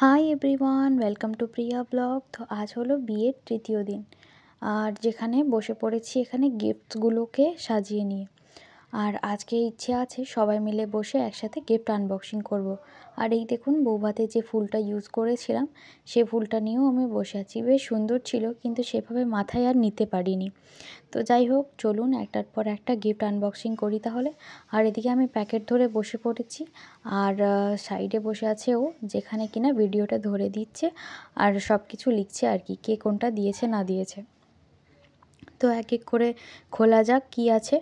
Hi everyone, welcome to Priya blog. তো আজ হলো বিয়ের তৃতীয় দিন, আর যেখানে বসে পড়েছি এখানে গিফটসগুলোকে সাজিয়ে নিয়ে। আর আজকে ইচ্ছে আছে সবাই মিলে বসে একসাথে গিফট আনবক্সিং করব। আর এই দেখুন বৌভাতে যে ফুলটা ইউজ করেছিলাম সে ফুলটা নিয়েও আমি বসে আছি। বেশ সুন্দর ছিল, কিন্তু সেভাবে মাথায় আর নিতে পারিনি। তো যাই হোক, চলুন একটার পর একটা গিফট আনবক্সিং করি তাহলে। আর এদিকে আমি প্যাকেট ধরে বসে পড়েছি, আর সাইডে বসে আছে ও, যেখানে কিনা ভিডিওটা ধরে দিচ্ছে আর সব কিছু লিখছে আর কি, কে কোনটা দিয়েছে না দিয়েছে। তো এক এক করে খোলা যাক কি আছে।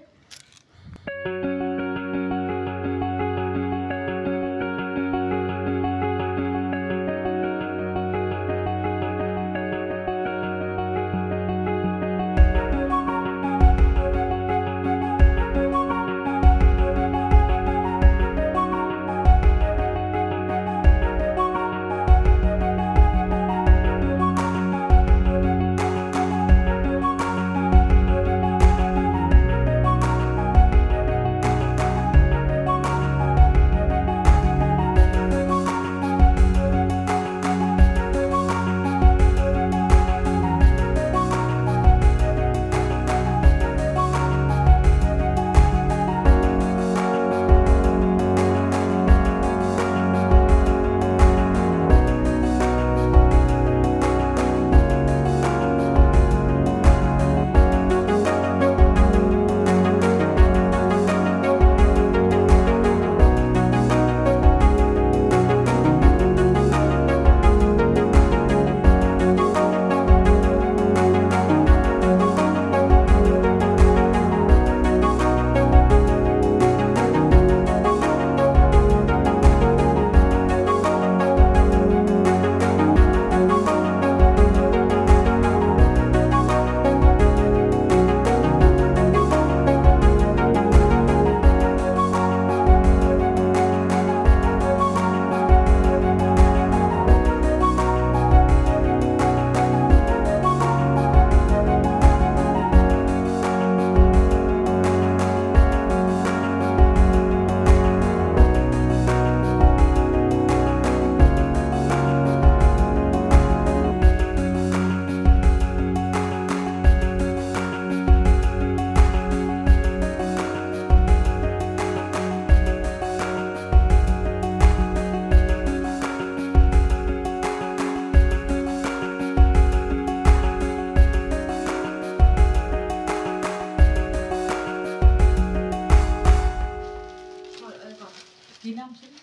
কি নাম ছিল?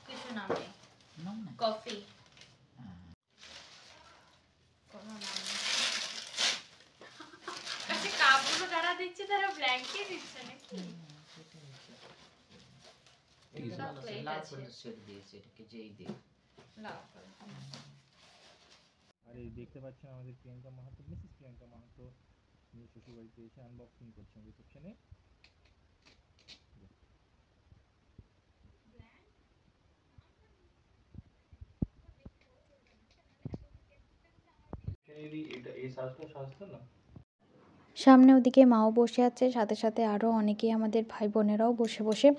কিছু নাম নেই। নাম না কফি। কোনো নাম নেই। আচ্ছা, কাপড় যারা দিচ্ছে তারা ব্ল্যাঙ্কে দিচ্ছে নাকি? লাল করে সেট দিয়েছে, এটাকে যেই দিয়ে লাল করে। আর এই দেখতে পাচ্ছেন আমাদের প্রিয়াঙ্কা মাহাতো, মিসেস প্রিয়াঙ্কা মাহাতো নিজের শ্বশুর বাড়িতে এসে আনবক্সিং করছেন রিসেপশনে। সামনে ওদিকে মাও বসে আছে, সাথে সাথে আরও অনেকেই আমাদের ভাই বোনেরাও বসে বসে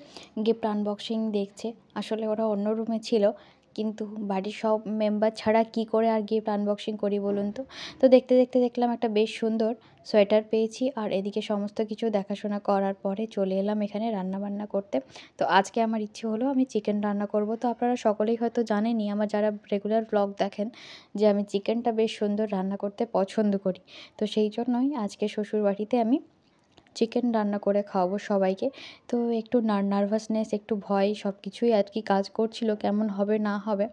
গিফট আনবক্সিং দেখছে। আসলে ওরা অন্য রুমে ছিল, কিন্তু বাড়ির সব মেম্বার ছাড়া কি করে আর গিফট আনবক্সিং করি বলুন তো। তো দেখতে দেখতে দেখলাম একটা বেশ সুন্দর সোয়েটার পেয়েছি, আর এদিকে সমস্ত কিছু দেখাশোনা করার পরে চলে এলাম এখানে রান্না বান্না করতে। তো আজকে আমার ইচ্ছে হলো আমি চিকেন রান্না করব। তো আপনারা সকলেই হয়তো জানেনই, আমার যারা রেগুলার ব্লগ দেখেন, যে আমি চিকেনটা বেশ সুন্দর রান্না করতে পছন্দ করি। তো সেই জন্যই আজকে শ্বশুরবাড়িতে আমি চিকেন রান্না করে খাওয়াবো সবাইকে। তো একটু নার্ভাসনেস, একটু ভয়, সব কিছুই আর কি কাজ করছিল, কেমন হবে না হবে।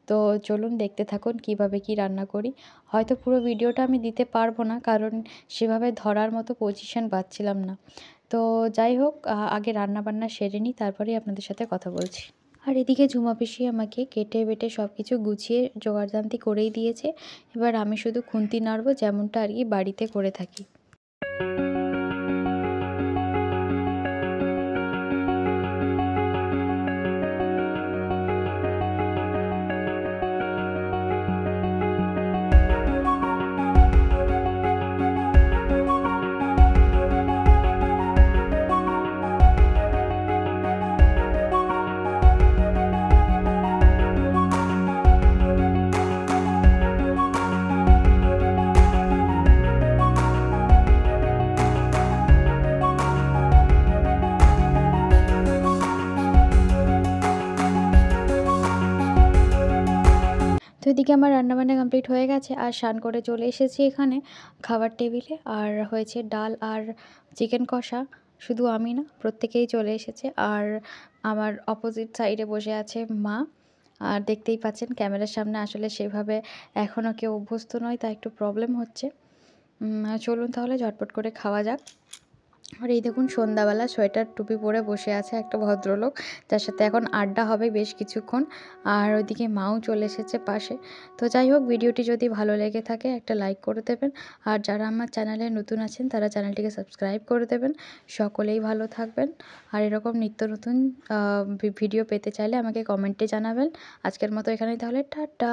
তো চলুন দেখতে থাকুন কিভাবে কি রান্না করি। হয়তো পুরো ভিডিওটা আমি দিতে পারবো না, কারণ সেভাবে ধরার মতো পজিশন পাচ্ছিলাম না। তো যাই হোক, আগে রান্না বান্না সেরে নিই, তারপরেই আপনাদের সাথে কথা বলছি। আর এদিকে ঝুমা পিসি আমাকে কেটে বেটে সব কিছু গুছিয়ে জোগাড়জান্তি করেই দিয়েছে। এবার আমি শুধু খুন্তি নাড়বো, যেমনটা আর কি বাড়িতে করে থাকি। তো এদিকে আমার রান্নাবান্না কমপ্লিট হয়ে গেছে আর স্নান করে চলে এসেছি এখানে খাবার টেবিলে। আর হয়েছে ডাল আর চিকেন কষা। শুধু আমি না, প্রত্যেকেই চলে এসেছে। আর আমার অপোজিট সাইডে বসে আছে মা। আর দেখতেই পাচ্ছেন ক্যামেরার সামনে আসলে সেভাবে এখনও কেউ অভ্যস্ত নয়, তাই একটু প্রবলেম হচ্ছে। চলুন তাহলে ঝটপট করে খাওয়া যাক। আর এই দেখুন সন্ধ্যাবেলা সোয়েটার টুপি পরে বসে আছে একটা ভদ্রলোক, যার সাথে এখন আড্ডা হবে বেশ কিছুক্ষণ। আর ওইদিকে মাও চলে এসেছে পাশে। তো যাই হোক, ভিডিওটি যদি ভালো লেগে থাকে একটা লাইক করে দেবেন। আর যারা আমার চ্যানেলে নতুন আছেন তারা চ্যানেলটিকে সাবস্ক্রাইব করে দেবেন। সকলেই ভালো থাকবেন। আর এরকম নিত্য নতুন ভিডিও পেতে চাইলে আমাকে কমেন্টে জানাবেন। আজকের মতো এখানেই তাহলে টাটা।